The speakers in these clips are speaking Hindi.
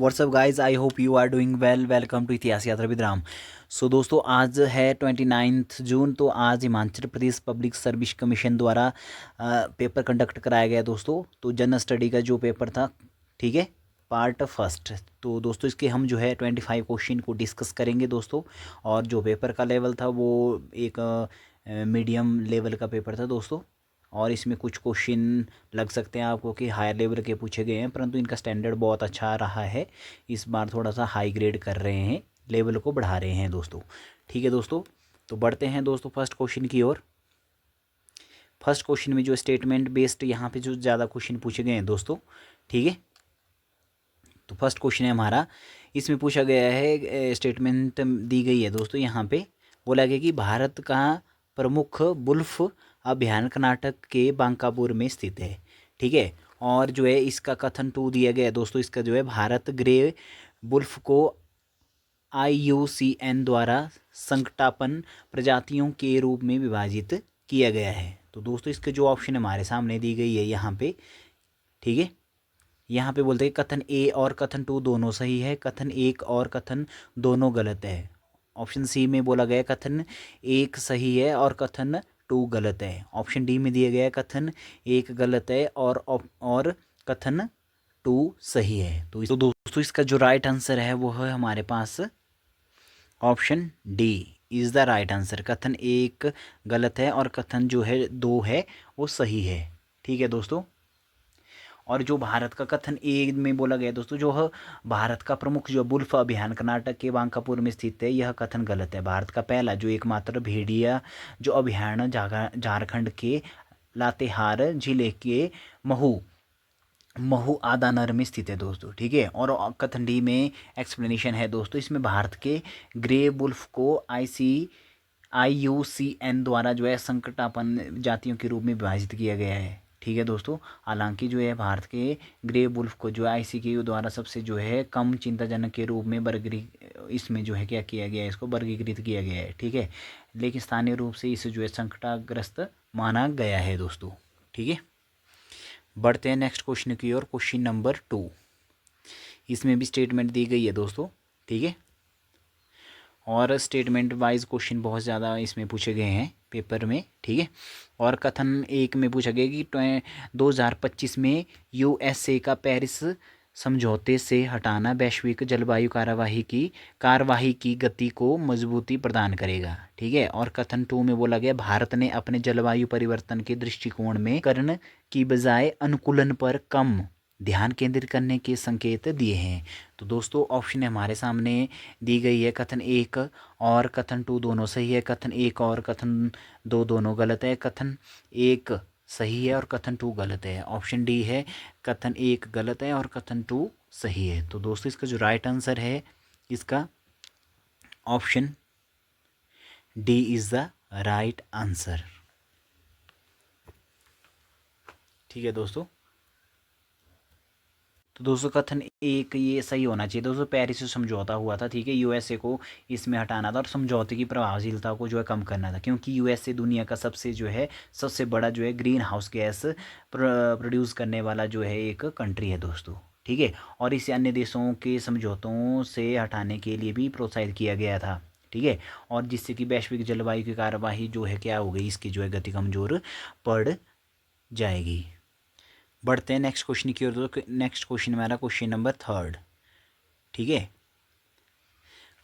WhatsApp guys, I hope you are doing well. Welcome to Itihas Yatra with Ram. सो दोस्तों, आज है 29 जून। तो आज Himachal Pradesh public service commission द्वारा पेपर कंडक्ट कराया गया दोस्तों। तो जनरल स्टडी का जो पेपर था, ठीक है, पार्ट फर्स्ट। तो दोस्तों इसके हम जो है 25 क्वेश्चन को डिस्कस करेंगे दोस्तों। और जो पेपर का लेवल था वो एक मीडियम लेवल का पेपर था दोस्तों। और इसमें कुछ क्वेश्चन लग सकते हैं आपको कि हायर लेवल के पूछे गए हैं, परंतु इनका स्टैंडर्ड बहुत अच्छा रहा है। इस बार थोड़ा सा हाई ग्रेड कर रहे हैं, लेवल को बढ़ा रहे हैं दोस्तों। ठीक है दोस्तों, तो बढ़ते हैं दोस्तों फर्स्ट क्वेश्चन की ओर। फर्स्ट क्वेश्चन में जो स्टेटमेंट बेस्ड यहाँ पे जो ज़्यादा क्वेश्चन पूछे गए हैं दोस्तों, ठीक है। तो फर्स्ट क्वेश्चन है हमारा, इसमें पूछा गया है, स्टेटमेंट दी गई है दोस्तों। यहाँ पे बोला गया कि भारत का प्रमुख बुल्फ अभ्यारण्य कर्नाटक के बांकापुर में स्थित है, ठीक है। और जो है इसका कथन टू दिया गया है दोस्तों। इसका जो है भारत ग्रे बुल्फ को IUCN द्वारा संकटापन प्रजातियों के रूप में विभाजित किया गया है। तो दोस्तों इसके जो ऑप्शन हमारे सामने दी गई है यहाँ पे, ठीक है। यहाँ पे बोलते हैं कथन ए और कथन टू दोनों सही है, कथन एक और कथन दोनों गलत है। ऑप्शन सी में बोला गया कथन एक सही है और कथन टू गलत है। ऑप्शन डी में दिया गया कथन एक गलत है और कथन टू सही है। तो दोस्तों इसका जो राइट आंसर है वो है हमारे पास option D is the right answer. कथन एक गलत है और कथन जो है दो है वो सही है, ठीक है दोस्तों। और जो भारत का कथन ए में बोला गया दोस्तों, जो है भारत का प्रमुख जो बुल्फ अभ्यारण्य कर्नाटक के बांकापुर में स्थित है, यह कथन गलत है। भारत का पहला जो एकमात्र भेड़िया जो अभ्यारण्य झारखंड के लातेहार जिले के महू महू आदानर में स्थित है दोस्तों, ठीक है। और कथन डी में एक्सप्लेनेशन है दोस्तों। इसमें भारत के ग्रे बुल्फ को IUCN द्वारा जो है संकटापन जातियों के रूप में विभाजित किया गया है, ठीक है दोस्तों। हालांकि जो है भारत के ग्रे बुल्फ को जो है ICQ द्वारा सबसे जो है कम चिंताजनक के रूप में इसमें जो है क्या किया गया है, इसको वर्गीकृत किया गया है, ठीक है। लेकिन स्थानीय रूप से इसे जो है संकटाग्रस्त माना गया है दोस्तों, ठीक है। बढ़ते हैं नेक्स्ट क्वेश्चन की ओर। क्वेश्चन नंबर 2, इसमें भी स्टेटमेंट दी गई है दोस्तों, ठीक है। और स्टेटमेंट वाइज क्वेश्चन बहुत ज़्यादा इसमें पूछे गए हैं पेपर में, ठीक है। और कथन एक में पूछा गया कि 2025 में USA का पेरिस समझौते से हटाना वैश्विक जलवायु कार्यवाही की गति को मजबूती प्रदान करेगा, ठीक है। और कथन टू में बोला गया भारत ने अपने जलवायु परिवर्तन के दृष्टिकोण में करण की बजाय अनुकूलन पर कम ध्यान केंद्रित करने के संकेत दिए हैं। तो दोस्तों ऑप्शन हमारे सामने दी गई है, कथन एक और कथन टू दोनों सही है, कथन एक और कथन दो दोनों गलत है, कथन एक सही है और कथन टू गलत है। ऑप्शन डी है कथन एक गलत है और कथन टू सही है। तो दोस्तों इसका जो राइट आंसर है इसका option D is the right answer, ठीक है दोस्तों। तो दोस्तों कथन एक ये सही होना चाहिए दोस्तों। पेरिस से समझौता हुआ था, ठीक है। USA को इसमें हटाना था और समझौते की प्रभावशीलता को जो है कम करना था, क्योंकि USA दुनिया का सबसे बड़ा जो है ग्रीन हाउस गैस प्रोड्यूस करने वाला जो है एक कंट्री है दोस्तों, ठीक है। और इसे अन्य देशों के समझौतों से हटाने के लिए भी प्रोत्साहित किया गया था, ठीक है। और जिससे कि वैश्विक जलवायु की कार्यवाही जो है क्या हो गई, इसकी जो है गति कमज़ोर पड़ जाएगी। बढ़ते हैं नेक्स्ट क्वेश्चन की ओर। तो नेक्स्ट क्वेश्चन हमारा क्वेश्चन नंबर 3, ठीक है।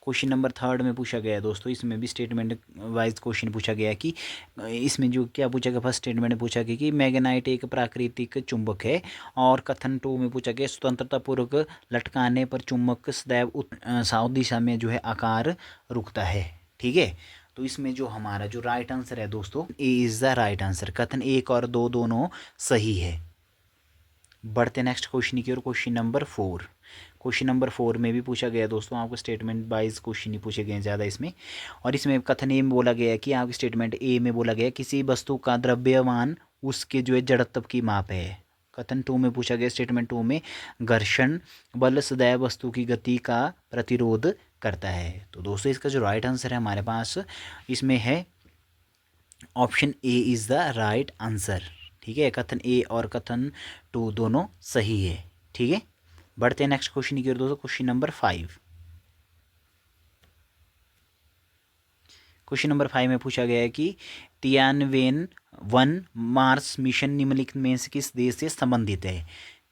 क्वेश्चन नंबर 3 में पूछा गया है दोस्तों, इसमें भी स्टेटमेंट वाइज क्वेश्चन पूछा गया कि इसमें जो क्या पूछा गया, फर्स्ट स्टेटमेंट में पूछा गया कि मैग्नेटाइट एक प्राकृतिक चुंबक है। और कथन टू में पूछा गया स्वतंत्रतापूर्वक लटकाने पर चुंबक सदैव साउथ दिशा में जो है आकार रुकता है, ठीक है। तो इसमें जो हमारा जो राइट आंसर है दोस्तों, A is the right answer. कथन एक और दो दोनों सही है। बढ़ते नेक्स्ट क्वेश्चन की ओर। क्वेश्चन नंबर 4, क्वेश्चन नंबर 4 में भी पूछा गया दोस्तों। आपको स्टेटमेंट वाइज क्वेश्चन ही पूछे गए ज़्यादा इसमें। और इसमें कथन ए में बोला गया है कि आपके स्टेटमेंट ए में बोला गया किसी वस्तु का द्रव्यमान उसके जो है जड़त्व की माप है। कथन टू में पूछा गया, स्टेटमेंट टू में घर्षण बल सदैव वस्तु की गति का प्रतिरोध करता है। तो दोस्तों इसका जो राइट आंसर है हमारे पास इसमें है option A is the right answer, ठीक है। कथन ए और कथन टू दोनों सही है, ठीक है। बढ़ते हैं नेक्स्ट क्वेश्चन की ओर दोस्तों। Question number 5। क्वेश्चन नंबर 5 में पूछा गया है कि तियानवेन 1 मार्स मिशन निम्नलिखित में से किस देश से संबंधित है।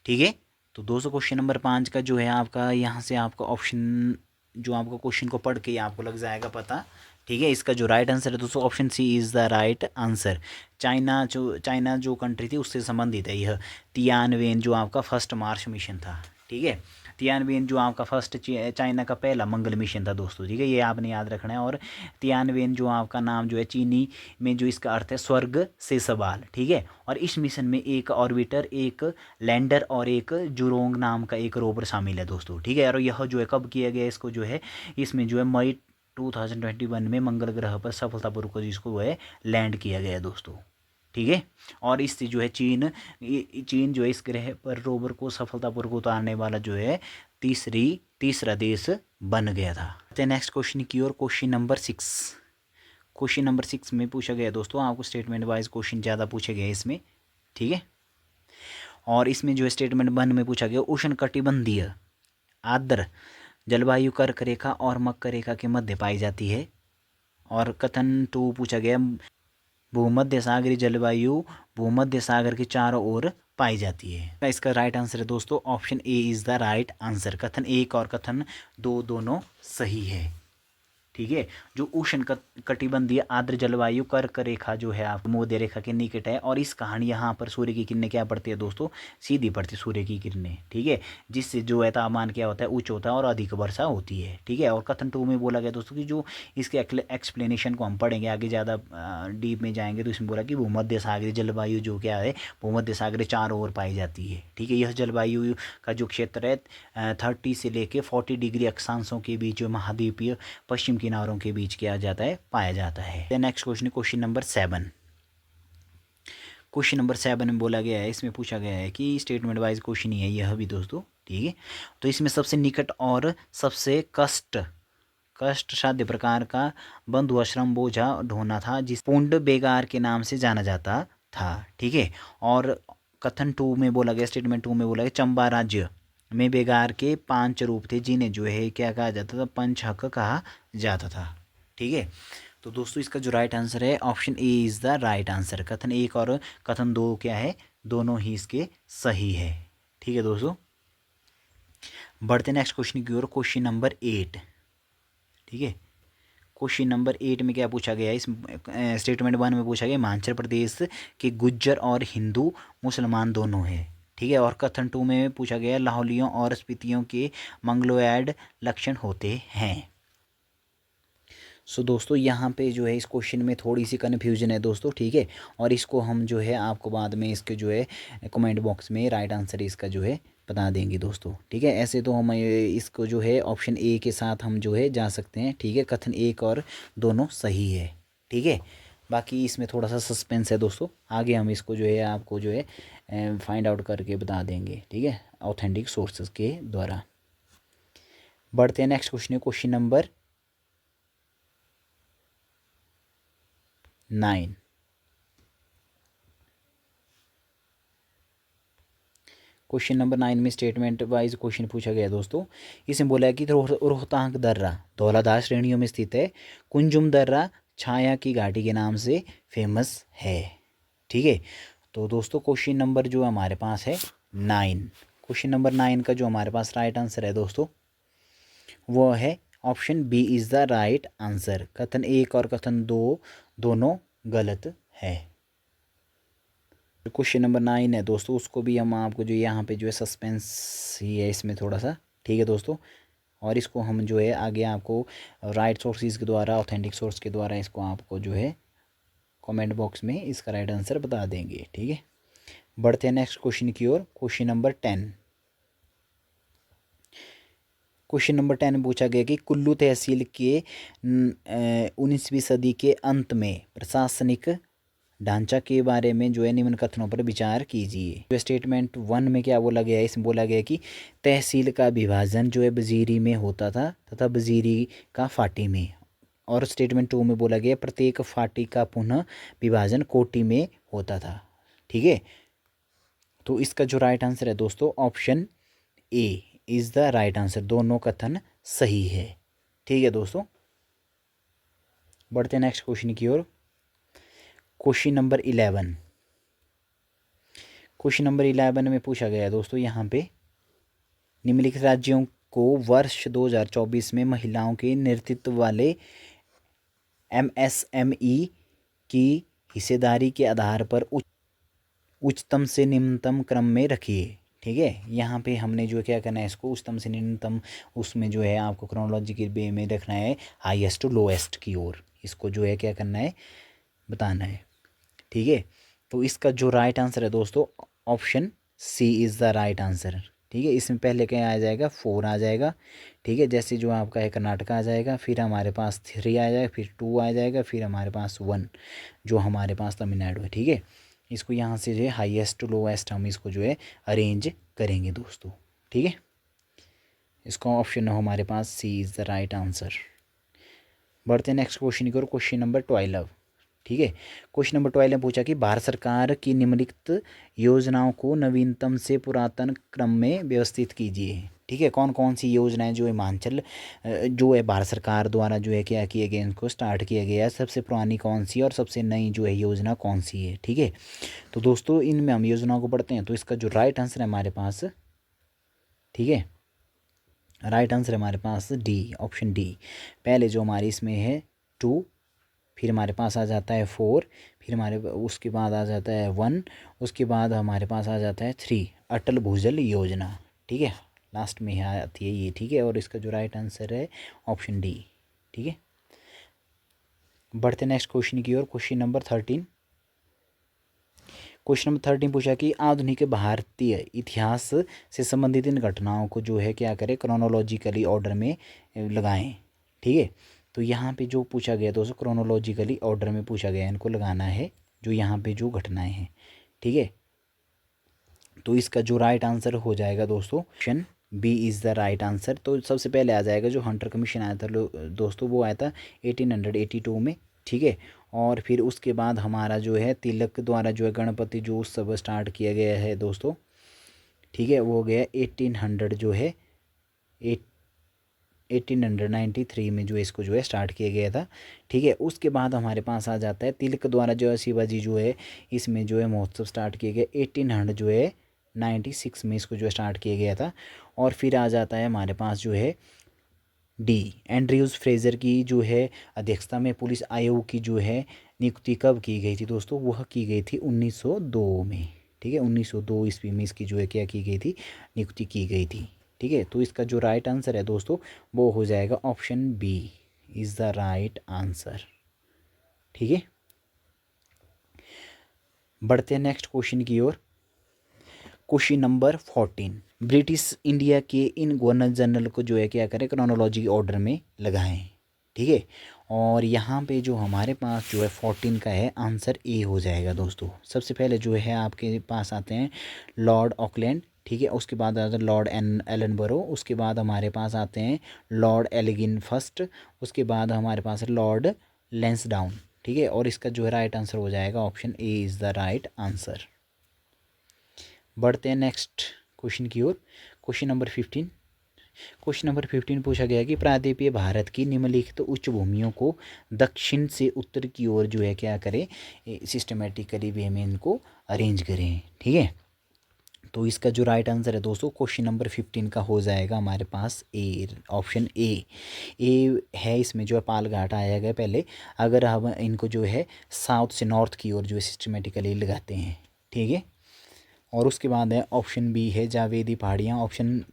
ठीक है, तो दोस्तों क्वेश्चन नंबर 5 का जो है आपका यहाँ से आपका ऑप्शन जो आपको क्वेश्चन को पढ़ के ही आपको लग जाएगा पता। ठीक है, इसका जो राइट आंसर है दोस्तों option C is the right answer. China जो कंट्री थी उससे संबंधित है यह तियानवेन जो आपका फर्स्ट मार्स मिशन था। ठीक है, तियानवेन जो आपका फर्स्ट चाइना का पहला मंगल मिशन था दोस्तों। ठीक है, ये आपने याद रखना है। और तियानवेन जो आपका नाम जो है चीनी में जो इसका अर्थ है स्वर्ग से सवाल। ठीक है, और इस मिशन में एक ऑर्बिटर, एक लैंडर और एक जुरोंग नाम का एक रोवर शामिल है दोस्तों। ठीक है, और यह जो है कब किया गया इसको जो है इसमें जो है मई 2021 में मंगल ग्रह पर सफलतापूर्वक इसको जो है लैंड किया गया दोस्तों। ठीक है, और इससे जो है चीन जो है इस ग्रह पर रोवर को सफलतापूर्वक उतारने वाला जो है तीसरा देश बन गया था। नेक्स्ट क्वेश्चन की ओर। Question number 6। क्वेश्चन नंबर 6 में पूछा गया दोस्तों, आपको स्टेटमेंट वाइज क्वेश्चन ज़्यादा पूछे गए इसमें। ठीक है, और इसमें जो है स्टेटमेंट 1 में पूछा गया उष्णकटिबंधीय आर्द्र जलवायु कर्क रेखा और मकर रेखा के मध्य पाई जाती है। और कथन 2 पूछा गया भूमध्य सागरीय जलवायु भूमध्य सागर के चारों ओर पाई जाती है। इसका राइट आंसर है दोस्तों option A is the right answer. कथन 1 और कथन 2 दोनों सही है। ठीक है, जो उष्ण कटिबंधीय आर्द्र जलवायु कर्क रेखा जो है आप मध्य रेखा के निकट है। और इस कहानी यहाँ पर सूर्य की किरणें क्या पड़ती है दोस्तों, सीधी पड़ती सूर्य की किरणें। ठीक है, जिससे जो है तापमान क्या होता है उच्च होता है और अधिक वर्षा होती है। ठीक है, और कथन 2 में बोला गया दोस्तों कि जो इसके एक्सप्लेनेशन को हम पढ़ेंगे आगे ज़्यादा डीप में जाएंगे तो इसमें बोला कि भूमध्य सागरीय जलवायु जो क्या है भूमध्य सागर चारों ओर पाई जाती है। ठीक है, यह जलवायु का जो क्षेत्र है 30 से लेके 40 डिग्री अक्षांशों के बीच जो महाद्वीपीय पश्चिम किनारों के बीच किया जाता है पाया जाता है। Next question question number 7। Question number 7 में बोला गया है, इसमें पूछा गया है कि स्टेटमेंट वाइज क्वेश्चन ही है यह भी दोस्तों। ठीक है, तो इसमें सबसे निकट और सबसे कष्ट साध्य प्रकार का बंधु आश्रम बोझा ढोना था जिस पुंड बेगार के नाम से जाना जाता था। ठीक है, और कथन 2 में बोला गया स्टेटमेंट 2 में बोला गया चंबा राज्य में बेगार के 5 रूप थे जिन्हें जो है क्या कहा जाता था पंचहक कहा जाता था। ठीक है, तो दोस्तों इसका जो राइट आंसर है option A is the right answer. कथन 1 और कथन 2 क्या है दोनों ही इसके सही है। ठीक है दोस्तों, बढ़ते नेक्स्ट क्वेश्चन की ओर। Question number 8। ठीक है, क्वेश्चन नंबर 8 में क्या पूछा गया है इस स्टेटमेंट 1 में पूछा गया हिमाचल प्रदेश के गुज्जर और हिंदू मुसलमान दोनों है। ठीक है, और कथन 2 में पूछा गया लाहौलियों और स्पीतियों के मंगलोएड लक्षण होते हैं। सो दोस्तों यहाँ पे जो है इस क्वेश्चन में थोड़ी सी कन्फ्यूजन है दोस्तों। ठीक है, और इसको हम जो है आपको बाद में इसके जो है कमेंट बॉक्स में राइट आंसर इसका जो है बता देंगे दोस्तों। ठीक है, ऐसे तो हम इसको जो है ऑप्शन ए के साथ हम जो है जा सकते हैं। ठीक है, कथन 1 और दोनों सही है। ठीक है, बाकी इसमें थोड़ा सा सस्पेंस है दोस्तों, आगे हम इसको जो है आपको जो है फाइंड आउट करके बता देंगे। ठीक है, ऑथेंटिक सोर्सेज के द्वारा। बढ़ते हैं next question, question number 9। Question number 9 में स्टेटमेंट वाइज क्वेश्चन पूछा गया दोस्तों। इसमें बोला है कि रोहतांग दर्रा धौलाधार श्रेणियों में स्थित है। कुंजुम दर्रा छाया की घाटी के नाम से फेमस है। ठीक है, तो दोस्तों क्वेश्चन नंबर जो हमारे पास है 9, क्वेश्चन नंबर 9 का जो हमारे पास राइट आंसर है दोस्तों वो है option B is the right answer. कथन 1 और कथन 2 दोनों गलत है। क्वेश्चन नंबर 9 है दोस्तों उसको भी हम आपको जो यहाँ पे जो है सस्पेंस ही है इसमें थोड़ा सा। ठीक है दोस्तों, और इसको हम जो है आगे आपको राइट सोर्सेज के द्वारा ऑथेंटिक सोर्स के द्वारा इसको आपको जो है कमेंट बॉक्स में इसका राइट आंसर बता देंगे। ठीक है, बढ़ते हैं नेक्स्ट क्वेश्चन की ओर। Question number 10। क्वेश्चन नंबर 10 में पूछा गया कि कुल्लू तहसील के 19वीं सदी के अंत में प्रशासनिक ढांचा के बारे में जो है निम्न कथनों पर विचार कीजिए। जो स्टेटमेंट 1 में क्या बोला गया है इसमें बोला गया कि तहसील का विभाजन जो है वजीरी में होता था तथा वजीरी का फाटी में। और स्टेटमेंट 2 में बोला गया प्रत्येक फाटी का पुनः विभाजन कोटी में होता था। ठीक है, तो इसका जो राइट आंसर है दोस्तों option A is the right answer, दोनों कथन सही है। ठीक है दोस्तों, बढ़ते हैं नेक्स्ट क्वेश्चन की ओर। क्वेश्चन नंबर 11, क्वेश्चन नंबर 11 में पूछा गया है दोस्तों यहाँ पे, निम्नलिखित राज्यों को वर्ष 2024 में महिलाओं के नेतृत्व वाले MSME की हिस्सेदारी के आधार पर उच्चतम से निम्नतम क्रम में रखिए। ठीक है, यहाँ पे हमने जो क्या करना है, इसको उच्चतम से निम्नतम, उसमें जो है आपको क्रोनोलॉजी के वे में रखना है हाईएस्ट टू लोएस्ट की ओर, इसको जो है क्या करना है, बताना है। ठीक है, तो इसका जो राइट आंसर है दोस्तों, option C is the right answer. ठीक है, इसमें पहले क्या आ जाएगा, 4 आ जाएगा। ठीक है, जैसे जो आपका है कर्नाटका आ जाएगा, फिर हमारे पास 3 आ जाएगा, फिर 2 आ जाएगा, फिर हमारे पास 1 जो हमारे पास तमिलनाडु है। ठीक है, इसको यहाँ से जो है हाईएस्ट टू लोएस्ट हम इसको जो है अरेंज करेंगे दोस्तों। ठीक है, इसका ऑप्शन है हमारे पास सी इज़ द राइट आंसर। बढ़ते हैं नेक्स्ट क्वेश्चन की ओर, क्वेश्चन नंबर 12। ठीक है, क्वेश्चन नंबर 12 में पूछा कि भारत सरकार की निम्नलिखित योजनाओं को नवीनतम से पुरातन क्रम में व्यवस्थित कीजिए। ठीक है, कौन कौन सी योजनाएं जो हिमाचल जो है भारत सरकार द्वारा जो है क्या किए गए, इनको स्टार्ट किया गया है, सबसे पुरानी कौन सी और सबसे नई जो है योजना कौन सी है। ठीक है, तो दोस्तों इनमें हम योजनाओं को पढ़ते हैं, तो इसका जो राइट आंसर है हमारे पास, ठीक है, राइट आंसर है हमारे पास डी, ऑप्शन डी। पहले जो हमारी इसमें है 2, फिर हमारे पास आ जाता है 4, फिर हमारे उसके बाद आ जाता है 1, उसके बाद हमारे पास आ जाता है 3, अटल भूजल योजना। ठीक है, लास्ट में आती है ये। ठीक है, और इसका जो राइट आंसर है ऑप्शन डी। ठीक है, बढ़ते नेक्स्ट क्वेश्चन की ओर, क्वेश्चन नंबर 13। क्वेश्चन नंबर 13 पूछा कि आधुनिक भारतीय इतिहास से संबंधित इन घटनाओं को जो है क्या करें, क्रोनोलॉजिकली ऑर्डर में लगाएं। ठीक है, तो यहाँ पे जो पूछा गया दोस्तों, क्रोनोलॉजिकली ऑर्डर में पूछा गया, इनको लगाना है जो यहाँ पे जो घटनाएं हैं। ठीक है, तो इसका जो राइट आंसर हो जाएगा दोस्तों, option B is the right answer. तो सबसे पहले आ जाएगा जो हंटर कमीशन आया था दोस्तों, वो आया था 1882 में। ठीक है, और फिर उसके बाद हमारा जो है तिलक द्वारा जो है गणपति जो उत्सव स्टार्ट किया गया है दोस्तों। ठीक है, वो हो गया 1800 जो है 1893 में जो इसको जो है स्टार्ट किया गया था। ठीक है, उसके बाद हमारे पास आ जाता है तिलक द्वारा जो है शिवाजी जो है इसमें जो है महोत्सव स्टार्ट किया गया 1800 जो है 96 में इसको जो है स्टार्ट किया गया था। और फिर आ जाता है हमारे पास जो है डी, एंड्रयूज़ फ्रेजर की जो है अध्यक्षता में पुलिस आयोग की जो है नियुक्ति कब की गई थी दोस्तों, वह की गई थी 1902 में। ठीक है, 1902 ईस्वी में इसकी जो है क्या की गई थी, नियुक्ति की गई थी। ठीक है, तो इसका जो राइट आंसर है दोस्तों वो हो जाएगा option B is the right answer. ठीक है, बढ़ते हैं नेक्स्ट क्वेश्चन की ओर, क्वेश्चन नंबर 14। ब्रिटिश इंडिया के इन गवर्नर जनरल को जो है क्या करें, क्रोनोलॉजी ऑर्डर में लगाएं। ठीक है, और यहाँ पे जो हमारे पास जो है 14 का है आंसर ए हो जाएगा दोस्तों। सबसे पहले जो है आपके पास आते हैं लॉर्ड ऑकलैंड। ठीक है, उसके बाद आता है लॉर्ड एलनबरो, उसके बाद हमारे पास आते हैं लॉर्ड एलिगिन फर्स्ट, उसके बाद हमारे पास है लॉर्ड लेंसडाउन। ठीक है, और इसका जो है राइट आंसर हो जाएगा option A is the right answer. बढ़ते हैं नेक्स्ट क्वेश्चन की ओर, क्वेश्चन नंबर 15। क्वेश्चन नंबर 15 पूछा गया कि प्रायद्वीपीय भारत की निम्नलिखित उच्च भूमियों को दक्षिण से उत्तर की ओर जो है क्या करें, सिस्टमेटिकली वे में इनको अरेंज करें। ठीक है, तो इसका जो राइट आंसर है दोस्तों क्वेश्चन नंबर 15 का हो जाएगा हमारे पास ए, ऑप्शन ए है। इसमें जो है पालघाट आया गया पहले, अगर हम इनको जो है साउथ से नॉर्थ की ओर जो है सिस्टमेटिकली लगाते हैं। ठीक है, और उसके बाद है ऑप्शन बी है जावेदी पहाड़ियाँ, ऑप्शन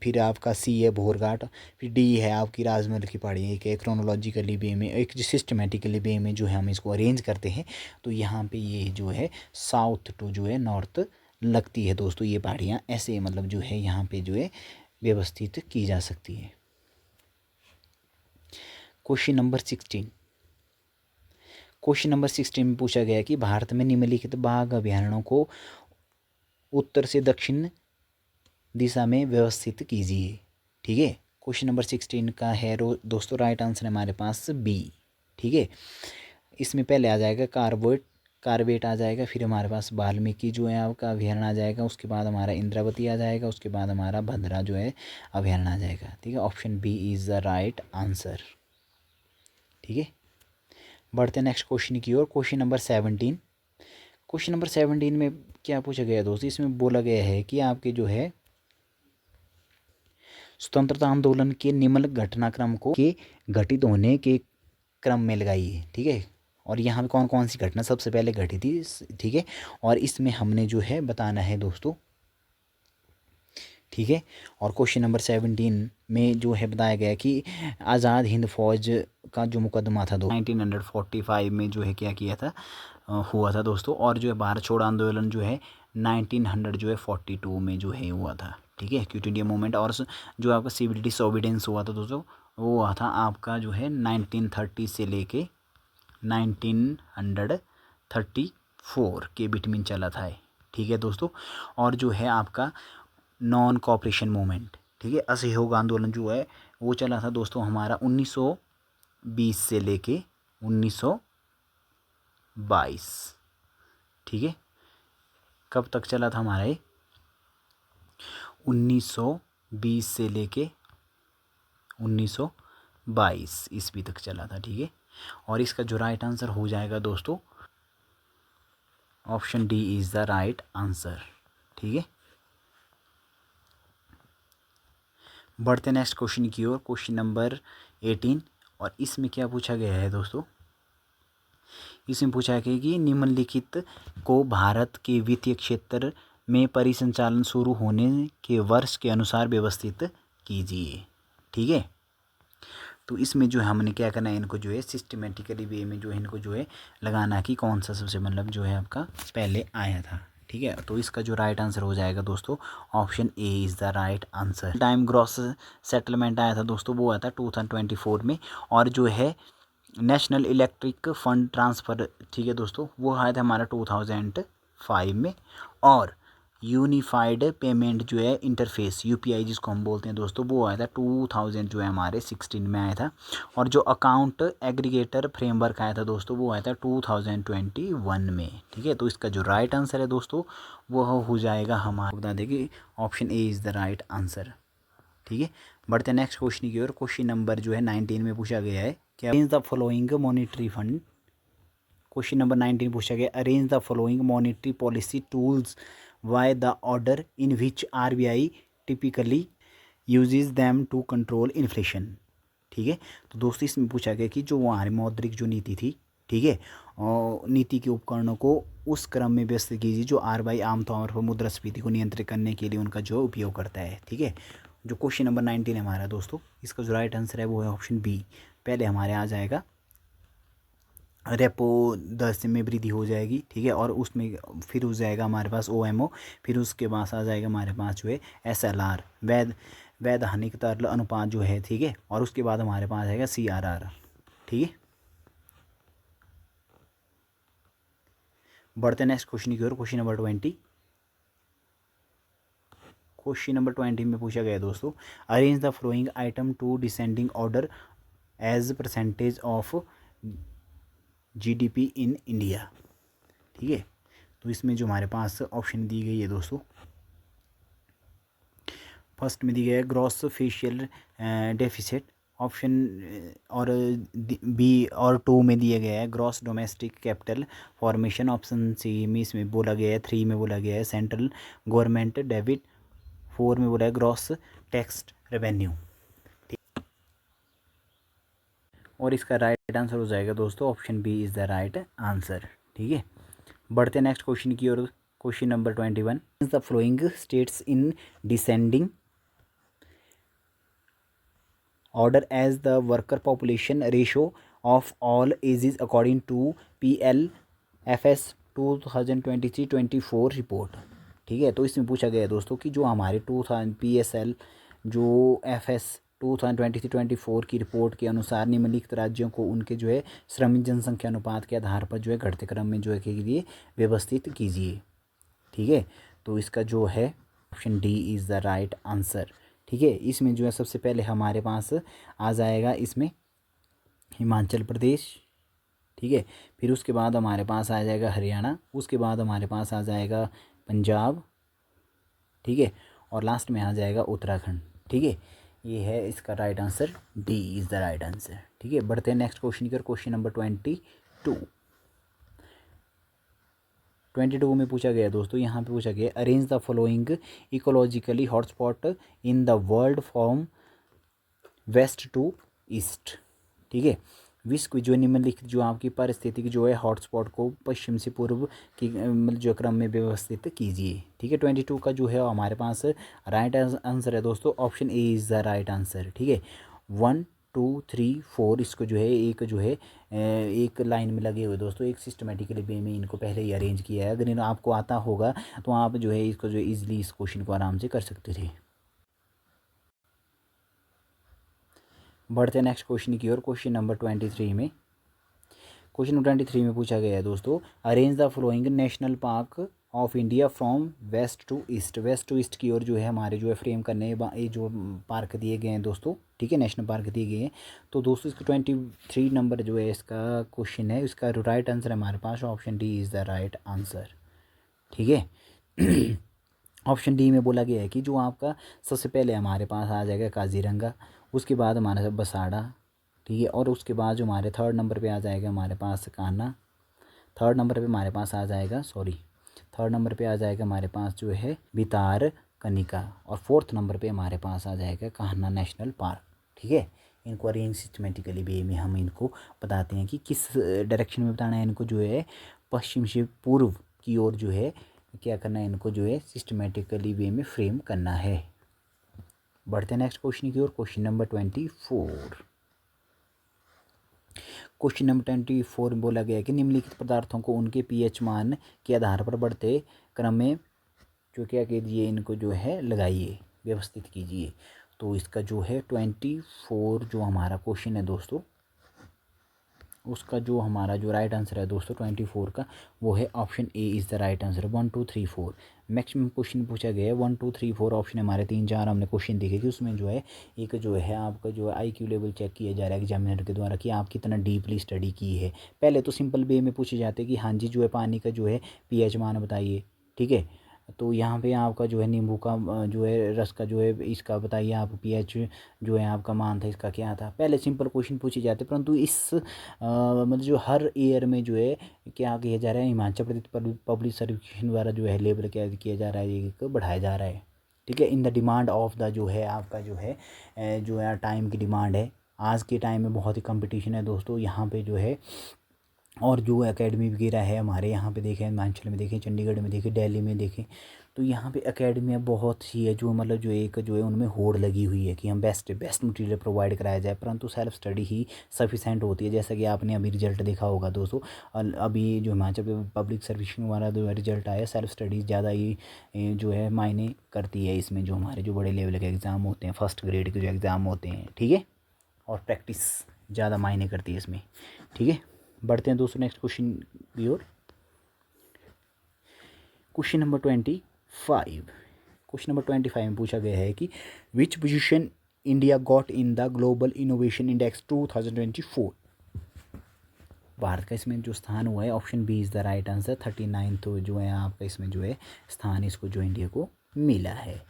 फिर आपका सी है भोरघाट, फिर डी है आपकी राजमहल की पहाड़ियाँ। एक क्रोनोलॉजिकली वे में, एक सिस्टमेटिकली वे में जो है हम इसको अरेंज करते हैं। तो यहाँ पे ये जो है साउथ टू जो है नॉर्थ लगती है दोस्तों, ये पहाड़ियाँ ऐसे मतलब जो है यहाँ पे जो है व्यवस्थित की जा सकती है। Question number 16। क्वेश्चन नंबर 16 में पूछा गया कि भारत में निम्नलिखित बाघ अभयारण्यों को उत्तर से दक्षिण दिशा में व्यवस्थित कीजिए। ठीक है, क्वेश्चन नंबर 16 का है दोस्तों राइट आंसर हमारे पास बी। ठीक है, इसमें पहले आ जाएगा कार्बेट आ जाएगा, फिर हमारे पास वाल्मीकि जो है आपका अभयारण्य आ जाएगा, उसके बाद हमारा इंद्रावती आ जाएगा, उसके बाद हमारा भद्रा जो है अभयारण्य आ जाएगा। ठीक है, option B is the right answer. ठीक है, बढ़ते नेक्स्ट क्वेश्चन की ओर। Question number 17। क्वेश्चन नंबर 17 में क्या पूछा गया दोस्तों, इसमें बोला गया है कि आपके जो है स्वतंत्रता आंदोलन के निम्न घटनाक्रम को के घटित होने के क्रम में लगाइए। ठीक है, और यहाँ पे कौन कौन सी घटना सबसे पहले घटी थी। ठीक है, और इसमें हमने जो है बताना है दोस्तों। ठीक है, और क्वेश्चन नंबर 17 में जो है बताया गया कि आज़ाद हिंद फौज का जो मुकदमा था 1945 में जो है क्या किया था, हुआ था दोस्तों। और जो है भारत छोड़ो आंदोलन जो है 1900 जो है 42 में जो है हुआ था। ठीक है, क्विट इंडिया मूवमेंट। और जो आपका सिविल डिसोबीडियंस हुआ था दोस्तों, वो हुआ था आपका जो है 1930 से लेके 1934 के बिटवीन चला था। ठीक है दोस्तों, और जो है आपका नॉन कॉपरेशन मूवमेंट, ठीक है, असहयोग आंदोलन जो है वो चला था दोस्तों हमारा 1920 से लेके 1922। ठीक है, कब तक चला था हमारा ये, 1920 से लेके 1922 ईस्वी तक चला था। ठीक है, और इसका जो राइट आंसर हो जाएगा दोस्तों, option D is the right answer. ठीक है, बढ़ते नेक्स्ट क्वेश्चन की ओर। क्वेश्चन नंबर 18, और इसमें क्या पूछा गया है दोस्तों, इसमें पूछा गया कि निम्नलिखित को भारत के वित्तीय क्षेत्र में परिसंचालन शुरू होने के वर्ष के अनुसार व्यवस्थित कीजिए। ठीक है, तो इसमें जो है हमने क्या करना है, इनको जो है सिस्टमेटिकली वे में जो है इनको जो है लगाना कि कौन सा सबसे मतलब जो है आपका पहले आया था। ठीक है, तो इसका जो राइट आंसर हो जाएगा दोस्तों, option A is the right answer. Time gross settlement आया था दोस्तों, वो आया था 2024 में। और जो है नेशनल इलेक्ट्रिक फंड ट्रांसफ़र, ठीक है दोस्तों, वो आया था हमारा 2005 में। और यूनिफाइड पेमेंट जो है इंटरफेस यूपीआई जिसको हम बोलते हैं दोस्तों, वो आया था 2000 जो है हमारे 16 में आया था। और जो अकाउंट एग्रीगेटर फ्रेमवर्क आया था दोस्तों, वो आया था 2021 में। ठीक है, तो इसका जो राइट आंसर है दोस्तों, वो हो जाएगा हमारा, बता दें कि option A is the right answer. ठीक है, बढ़ते नेक्स्ट क्वेश्चन की ओर। क्वेश्चन नंबर जो है 19 में पूछा गया है कि arrange the following monetary fund. Question number 19 पूछा गया, arrange the following monetary policy tools why the order in which RBI typically uses them to control inflation. ठीक है, तो दोस्तों इसमें पूछा गया कि जो हमारी मौद्रिक जो नीति थी, ठीक है, और नीति के उपकरणों को उस क्रम में व्यस्त कीजिए जो आरबीआई आमतौर पर मुद्रास्फीति को नियंत्रित करने के लिए उनका जो उपयोग करता है। ठीक है, जो क्वेश्चन नंबर 19 है हमारा दोस्तों, इसका जो राइट आंसर है वो है ऑप्शन बी। पहले हमारे आ जाएगा रेपो दर में वृद्धि हो जाएगी। ठीक है, और उसमें फिर हो जाएगा हमारे पास ओएमओ, फिर उसके पास आ जाएगा हमारे पास जो है एसएलआर वैधानिक तरल अनुपात जो है। ठीक है, और उसके बाद हमारे पास आएगा सीआरआर। ठीक है, बढ़ते नेक्स्ट क्वेश्चन की ओर। Question number 20। क्वेश्चन नंबर 20 में पूछा गया दोस्तों, arrange the following item to descending order as percentage of GDP in India. ठीक है, तो इसमें जो हमारे पास ऑप्शन दी गई है दोस्तों, फर्स्ट में दी गई है ग्रॉस फेशियल डेफिसिट, ऑप्शन और बी और 2 में दिया गया है gross domestic capital formation, option C में इसमें बोला गया है, 3 में बोला गया है सेंट्रल गवर्नमेंट डेबिट, 4 में बोला है ग्रॉस टैक्स रेवेन्यू। और इसका राइट आंसर हो जाएगा दोस्तों, option B is the right answer. ठीक है, बढ़ते नेक्स्ट क्वेश्चन की ओर। Question number 21, the following states in descending order as the worker population ratio of all ages according to PLFS 2023-24 report. ठीक है, तो इसमें पूछा गया है दोस्तों कि जो हमारे 2000 PSL जो FS 2023-24 की रिपोर्ट के अनुसार निम्नलिखित राज्यों को उनके जो है श्रमिक जनसंख्या अनुपात के आधार पर जो है घटते क्रम में जो है के लिए व्यवस्थित कीजिए। ठीक है, तो इसका जो है option D is the right answer. ठीक है, इसमें जो है सबसे पहले हमारे पास आ जाएगा इसमें हिमाचल प्रदेश। ठीक है। फिर उसके बाद हमारे पास आ जाएगा हरियाणा, उसके बाद हमारे पास आ जाएगा पंजाब, ठीक है, और लास्ट में आ जाएगा उत्तराखंड, ठीक है। ये है इसका right answer, D is the right answer, ठीक है। बढ़ते हैं नेक्स्ट क्वेश्चन की ओर। क्वेश्चन नंबर 22 में पूछा गया दोस्तों, यहाँ पे पूछा गया arrange the following ecologically hotspot in the world from west to east, ठीक है। विश्व की जो निम्नलिखित जो आपकी पारिस्थितिक जो है हॉटस्पॉट को पश्चिम से पूर्व की मतलब जो क्रम में व्यवस्थित कीजिए, ठीक है। 22 का जो है हमारे पास राइट आंसर है दोस्तों, option A is the right answer, ठीक है। 1 2 3 4 इसको जो है एक जो है एक लाइन में लगे हुए दोस्तों, एक सिस्टमेटिकली वे में इनको पहले ही अरेंज किया है। अगर इन आपको आता होगा तो आप जो है इसको जो ईजिली इस क्वेश्चन को आराम से कर सकते थे। बढ़ते हैं नेक्स्ट क्वेश्चन की ओर। क्वेश्चन नंबर 23 में, क्वेश्चन नंबर 23 में पूछा गया है दोस्तों arrange the following national park of India from west to east. West to east की ओर जो है हमारे जो है फ्रेम करने ये जो पार्क दिए गए हैं दोस्तों, ठीक है, नेशनल पार्क दिए गए हैं। तो दोस्तों इसका 23 नंबर जो है इसका क्वेश्चन है, इसका राइट आंसर हमारे पास option D is the right answer, ठीक है। ऑप्शन डी में बोला गया है कि जो आपका सबसे पहले हमारे पास आ जाएगा काजीरंगा, उसके बाद हमारा बसाड़ा, ठीक है, और उसके बाद जो हमारे थर्ड नंबर पे आ जाएगा हमारे पास कान्हा, थर्ड नंबर पे हमारे पास आ जाएगा थर्ड नंबर पे आ जाएगा हमारे पास जो है बितार कनिका, और फोर्थ नंबर पे हमारे पास आ जाएगा कान्हा नेशनल पार्क, ठीक है। इनको अरेंज सिस्टमेटिकली वे में हम इनको बताते हैं कि किस डायरेक्शन में बताना है इनको, जो है पश्चिम से पूर्व की ओर जो है क्या करना है इनको, जो है सिस्टमेटिकली वे में फ्रेम करना है। बढ़ते हैं नेक्स्ट क्वेश्चन की ओर। क्वेश्चन नंबर 24, क्वेश्चन नंबर 24 में बोला गया है कि निम्नलिखित पदार्थों को उनके पीएच मान के आधार पर बढ़ते क्रम में जो क्या कीजिए इनको जो है लगाइए, व्यवस्थित कीजिए। तो इसका जो है 24 जो हमारा क्वेश्चन है दोस्तों, उसका जो हमारा जो राइट आंसर है दोस्तों 24 का, वो है option A is the right answer, 1 2 3 4। Maximum question पूछा गया है 1 2 3 4 ऑप्शन हमारे 3 4 हमने क्वेश्चन देखे कि उसमें जो है एक जो है आपका जो IQ लेवल चेक किया जा रहा है एग्जामिनर के द्वारा कि आप कितना डीपली स्टडी की है। पहले तो सिंपल वे में पूछे जाते कि हाँ जी जो है पानी का जो है pH मान बताइए, ठीक है। तो यहाँ पे आपका जो है नींबू का जो है रस का जो है इसका बताइए आप पीएच जो है आपका मान था इसका क्या था। पहले सिंपल क्वेश्चन पूछे जाते, परंतु इस मतलब जो हर ईयर में जो है क्या किया जा रहा है, हिमाचल प्रदेश पब्लिक सर्विसेशन द्वारा जो है लेवल क्या किया जा रहा है, एक बढ़ाया जा रहा है, ठीक है। In the demand of the जो है आपका जो है टाइम की डिमांड है। आज के टाइम में बहुत ही कंपटीशन है दोस्तों यहाँ पे जो है, और जो एकेडमी वगैरह है हमारे यहाँ पे देखें, हिमाचल में देखें, चंडीगढ़ में देखें, दिल्ली में देखें, तो यहाँ पे एकेडमियाँ बहुत सी है जो मतलब जो एक जो है उनमें होड़ लगी हुई है कि हम बेस्ट मटेरियल प्रोवाइड कराया जाए, परंतु सेल्फ स्टडी ही सफिशेंट होती है। जैसा कि आपने अभी रिजल्ट देखा होगा दोस्तों, अभी जो हिमाचल पब्लिक सर्विसिंग वाला जो रिजल्ट आया, सेल्फ स्टडी ज़्यादा ही जो है मायने करती है इसमें, जो हमारे जो बड़े लेवल के एग्ज़ाम होते हैं, फर्स्ट ग्रेड के जो एग्ज़ाम होते हैं, ठीक है, और प्रैक्टिस ज़्यादा मायने करती है इसमें, ठीक है। बढ़ते हैं दोस्तों नेक्स्ट क्वेश्चन की ओर। क्वेश्चन नंबर 25, क्वेश्चन नंबर 25 में पूछा गया है कि which position India got in the global innovation index 2024। भारत का इसमें जो स्थान हुआ है, option B is the right answer, 39 तो जो है आपका इसमें जो है स्थान इसको जो इंडिया को मिला है,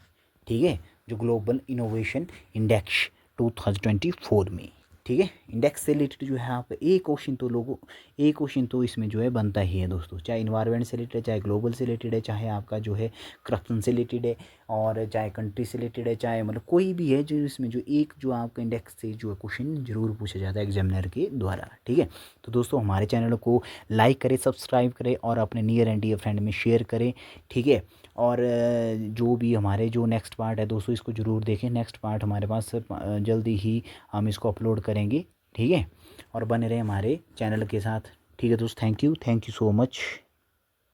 ठीक है, जो ग्लोबल इनोवेशन इंडेक्स 2024 में, ठीक है। इंडेक्स से रिलेटेड जो है आप एक क्वेश्चन तो इसमें जो है बनता ही है दोस्तों, चाहे इन्वायरमेंट से रिलेटेड है, चाहे ग्लोबल से रिलेटेड है, चाहे आपका जो है करप्शन से रिलेटेड है, और चाहे कंट्री से रिलेटेड है, चाहे मतलब कोई भी है, जो इसमें जो एक जो आपका इंडेक्स से जो है क्वेश्चन जरूर पूछा जाता है एग्जामिनर के द्वारा, ठीक है। तो दोस्तों हमारे चैनल को लाइक करें, सब्सक्राइब करें, और अपने नियर एंड डियर फ्रेंड में शेयर करें, ठीक है। और जो भी हमारे जो नेक्स्ट पार्ट है दोस्तों, इसको ज़रूर देखें। नेक्स्ट पार्ट हमारे पास जल्दी ही हम इसको अपलोड करेंगे, ठीक है, और बने रहे हमारे चैनल के साथ, ठीक है दोस्त। Thank you so much.